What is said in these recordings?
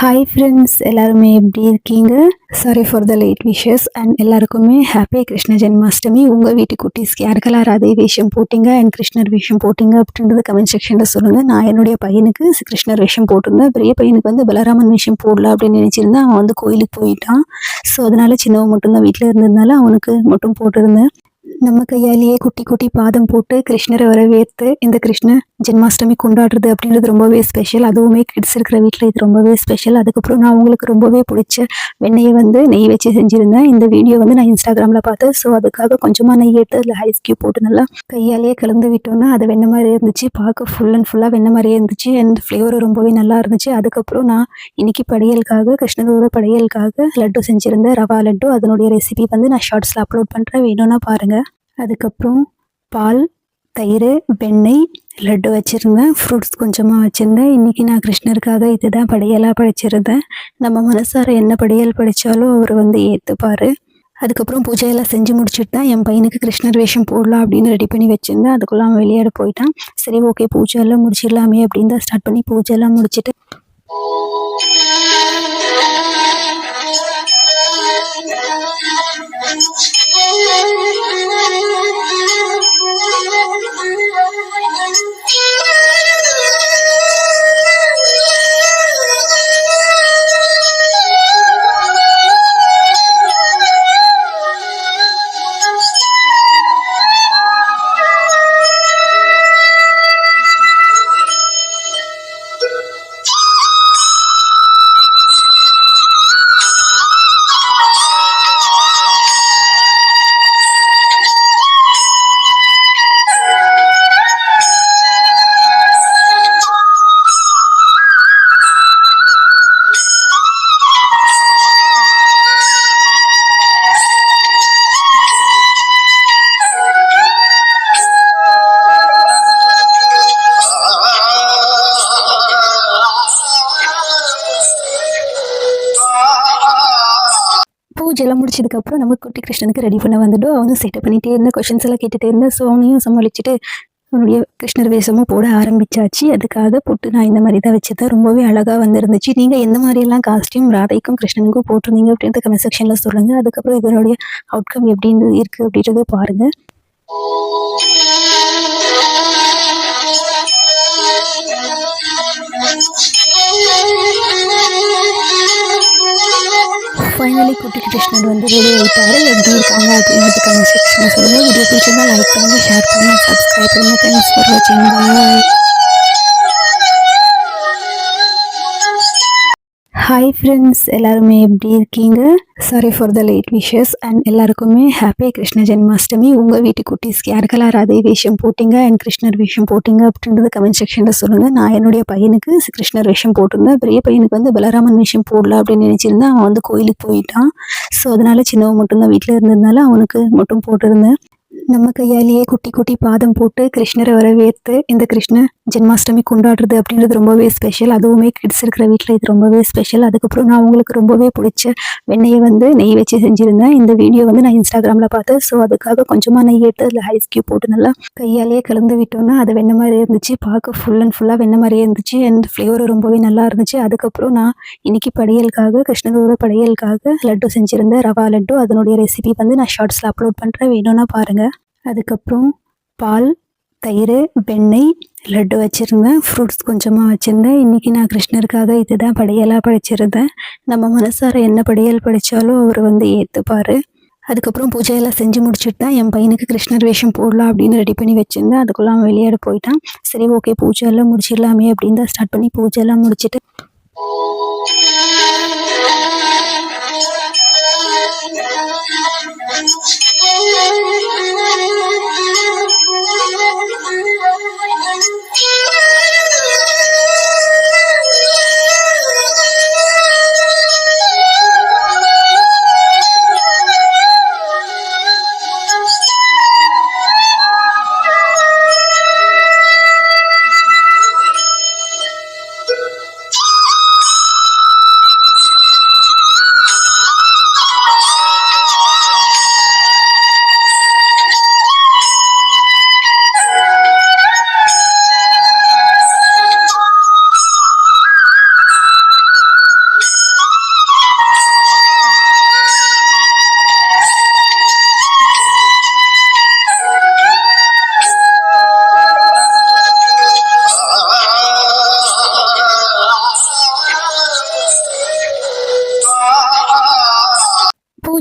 Hi friends, எல்லாருமே எப்படி இருக்கீங்க? Sorry for the late wishes and எல்லாருக்குமே ஹாப்பி கிருஷ்ண ஜென்மாஷ்டமி. உங்கள் வீட்டு குட்டீஸ்க்கு யாருக்கெல்லாம் ராதே வேஷம் போட்டிங்க அண்ட் கிருஷ்ணர் வேஷம் போட்டிங்க அப்படின்றத கமெண்ட் செக்ஷனில் சொல்லுங்கள். நான் என்னுடைய பையனுக்கு கிருஷ்ணர் வேஷம் போட்டிருந்தேன். பெரிய பையனுக்கு வந்து பலராமன் வேஷம் போடல அப்படின்னு நினச்சிருந்தேன். அவன் வந்து கோயிலுக்கு போயிட்டான். ஸோ அதனால் சின்னவன் மட்டும்தான் வீட்டில் இருந்ததுனால அவனுக்கு மட்டும் போட்டிருந்தேன். நம்ம கையாலேயே குட்டி குட்டி பாதம் போட்டு கிருஷ்ணரை வரவேற்று இந்த கிருஷ்ண ஜென்மாஷ்டமி கொண்டாடுறது அப்படின்றது ரொம்பவே ஸ்பெஷல். அதுவுமே கிட்ஸ் இருக்கிற வீட்டில் இது ரொம்பவே ஸ்பெஷல். அதுக்கப்புறம் நான் உங்களுக்கு ரொம்பவே பிடிச்ச வெண்ணெயை வந்து நெய் வச்சு செஞ்சுருந்தேன். இந்த வீடியோ வந்து நான் இன்ஸ்டாகிராமில் பார்த்தேன். ஸோ அதுக்காக கொஞ்சமாக நெய் எடுத்து அதில் ஐஸ் கியூப் போட்டு நல்லா கையாலேயே கலந்து விட்டோன்னா அது வெண்ணெய் மாதிரி இருந்துச்சு. பார்க்க ஃபுல் அண்ட் ஃபுல்லாக வெண்ணெய் மாதிரியே இருந்துச்சு. அண்ட் ஃப்ளேவரும் ரொம்பவே நல்லா இருந்துச்சு. அதுக்கப்புறம் நான் இன்னைக்கு படையலுக்காக கிருஷ்ணரோட படையலுக்காக லட்டு செஞ்சுருந்தேன், ரவா லட்டு. அதனுடைய ரெசிபி வந்து நான் ஷார்ட்ஸில் அப்லோட் பண்ணுறேன், வேணும்னா பாருங்கள். அதுக்கப்புறம் பால், தயிர், வெண்ணெய், லட்டு வச்சுருந்தேன். ஃப்ரூட்ஸ் கொஞ்சமாக வச்சுருந்தேன். இன்றைக்கி நான் கிருஷ்ணருக்காக இதுதான் படையலாக படைச்சிருந்தேன். நம்ம மனசார என்ன படையல் படைத்தாலும் அவர் வந்து ஏற்றுப்பார். அதுக்கப்புறம் பூஜையெல்லாம் செஞ்சு முடிச்சுட்டு தான் என் பையனுக்கு கிருஷ்ணர் வேஷம் போடலாம் அப்படின்னு ரெடி பண்ணி வச்சுருந்தேன். அதுக்குள்ளே அவன் விளையாட போயிட்டான். சரி, ஓகே, பூஜையெல்லாம் முடிச்சிடலாமே அப்படின்னு தான் ஸ்டார்ட் பண்ணி பூஜையெல்லாம் முடிச்சுட்டு பூஜைலாம் முடிச்சதுக்கப்புறம் நம்ம குட்டி கிருஷ்ணனுக்கு ரெடி பண்ண வந்துட்டோம். அவனும் செட்டப் பண்ணிகிட்டே இருந்தேன், கொஷின்ஸ் எல்லாம் கேட்டுகிட்டே இருந்தேன். ஸோ அவனையும் சமாளிச்சுட்டு அவனுடைய கிருஷ்ணர் வேஷமும் போட ஆரம்பித்தாச்சு. அதுக்காக பொட்டு நான் இந்த மாதிரி தான் வச்சுருந்தேன். ரொம்பவே அழகாக வந்துருந்துச்சு. நீங்கள் எந்த மாதிரியெல்லாம் காஸ்டியூம் ராதைக்கும் கிருஷ்ணனுக்கும் போட்டிருந்தீங்க அப்படின்றத கமெண்ட் செக்ஷனில் சொல்லுங்கள். அதுக்கப்புறம் இதனுடைய அவுட்கம் எப்படின்னு இருக்குது அப்படின்றத பாருங்கள். ஃபைனலி குட்டி கிருஷ்ணன் வந்து ரெடி ஆகிட்டாரு. எப்படி இருக்காங்க அப்படின்றது கமெண்ட் செக்ஷனில் சொல்லுங்கள். வீடியோ பிடிச்சிருந்தா லைக் பண்ணுங்கள், ஷேர் பண்ணுங்கள், சப்ஸ்கிரைப் பண்ணுங்கள். தேங்க்ஸ் ஃபார் வாட்சிங். பாய். ஹாய் ஃப்ரெண்ட்ஸ், எல்லாருமே எப்படி இருக்கீங்க? Sorry for the late wishes and எல்லாருக்குமே ஹாப்பி கிருஷ்ண ஜென்மாஷ்டமி. உங்கள் வீட்டு குட்டீஸ்க்கு யாருக்கெல்லாம் ராதே வேஷம் போட்டிங்க அண்ட் கிருஷ்ணர் வேஷம் போட்டிங்க அப்படின்றத கமெண்ட் செக்ஷனில் சொல்லுங்கள். நான் என்னுடைய பையனுக்கு கிருஷ்ணர் வேஷம் போட்டிருந்தேன். பெரிய பையனுக்கு வந்து பலராமன் வேஷம் போடல அப்படின்னு நினச்சிருந்தேன். அவன் வந்து கோயிலுக்கு போயிட்டான். ஸோ அதனால் சின்னவன் மட்டும்தான் வீட்டில் இருந்ததுனால அவனுக்கு மட்டும் போட்டிருந்தேன். நம்ம கையாலேயே குட்டி குட்டி பாதம் போட்டு கிருஷ்ணரை வரவேற்று இந்த கிருஷ்ண ஜென்மாஷ்டமி கொண்டாடுறது அப்படின்றது ரொம்பவே ஸ்பெஷல். அதுவுமே கிட்ஸ் இருக்கிற வீட்டில் இது ரொம்பவே ஸ்பெஷல். அதுக்கப்புறம் நான் உங்களுக்கு ரொம்பவே பிடிச்ச வெண்ணெயை வந்து நெய் வச்சு செஞ்சுருந்தேன். இந்த வீடியோ வந்து நான் இன்ஸ்டாகிராமில் பார்த்தேன். ஸோ அதுக்காக கொஞ்சமாக நெய் எடுத்து அதில் ஐஸ் கியூப் போட்டு நல்லா கையாலேயே கலந்து விட்டோன்னா அது வெண்ணெய் மாதிரி இருந்துச்சு. பார்க்க ஃபுல் அண்ட் ஃபுல்லாக வெண்ணெய் மாதிரியே இருந்துச்சு. அண்ட் ஃப்ளேவரும் ரொம்பவே நல்லா இருந்துச்சு. அதுக்கப்புறம் நான் இன்னைக்கு படையலுக்காக கிருஷ்ணரோட படையலுக்காக லட்டு செஞ்சுருந்தேன், ரவா லட்டு. அதனுடைய ரெசிபி வந்து நான் ஷார்ட்ஸில் அப்லோட் பண்ணுறேன், வேணும்னா பாருங்கள். அதுக்கப்புறம் பால், தயிர், வெண்ணெய், லட்டு வச்சுருந்தேன். ஃப்ரூட்ஸ் கொஞ்சமாக வச்சுருந்தேன். இன்றைக்கி நான் கிருஷ்ணருக்காக இதுதான் படையலாக படைச்சிருந்தேன். நம்ம மனசார என்ன படையல் படைத்தாலும் அவர் வந்து ஏற்றுப்பார். அதுக்கப்புறம் பூஜையெல்லாம் செஞ்சு முடிச்சுட்டு தான் என் பையனுக்கு கிருஷ்ணர் வேஷம் போடலாம் அப்படின்னு ரெடி பண்ணி வச்சுருந்தேன். அதுக்குள்ளே அவன் விளையாட போயிட்டான். சரி, ஓகே, பூஜையெல்லாம் முடிச்சிடலாமே அப்படின்னு தான் ஸ்டார்ட் பண்ணி பூஜையெல்லாம் முடிச்சுட்டு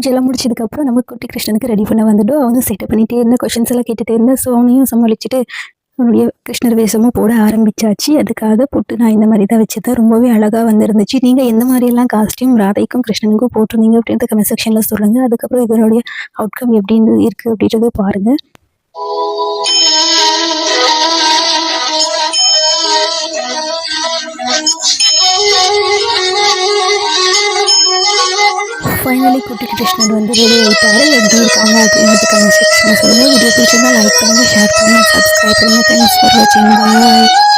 பூஜையெல்லாம் முடிச்சதுக்கப்புறம் நம்ம குட்டி கிருஷ்ணனுக்கு ரெடி பண்ண வந்துட்டோம். அவனும் செட்டப் பண்ணிகிட்டே இருந்தா, கொஷின்ஸ் எல்லாம் கேட்டுகிட்டே இருந்தா. ஸோ அவனையும் சமாளிச்சுட்டு அவனுடைய கிருஷ்ணர் வேஷமும் போட ஆரம்பிச்சாச்சு. அதுக்காக பொட்டு நான் இந்த மாதிரி தான் வச்சுதான் ரொம்பவே அழகாக வந்துருந்துச்சு. நீங்கள் எந்த மாதிரியெல்லாம் காஸ்டியூம் ராதைக்கும் கிருஷ்ணனுக்கும் போட்டிருந்தீங்க அப்படின்றத கமெண்ட் செக்ஷனில் சொல்லுங்கள். அதுக்கப்புறம் இதனுடைய அவுட்கம் எப்படின்னு இருக்குது அப்படின்றத பாருங்கள். ஃபைனலி குட்டி கிருஷ்ணன் வந்து ரெடி ஆகிட்டாரு. எப்படி இருக்காங்க அப்படின்றது கமெண்ட் செக்ஷனில் சொல்லுங்கள். வீடியோ பிடிச்சிருந்தா லைக் பண்ணுங்கள், ஷேர் பண்ணுங்கள், சப்ஸ்கிரைப் பண்ணுங்கள். தேங்க்ஸ் ஃபார் வாட்சிங். பாய்.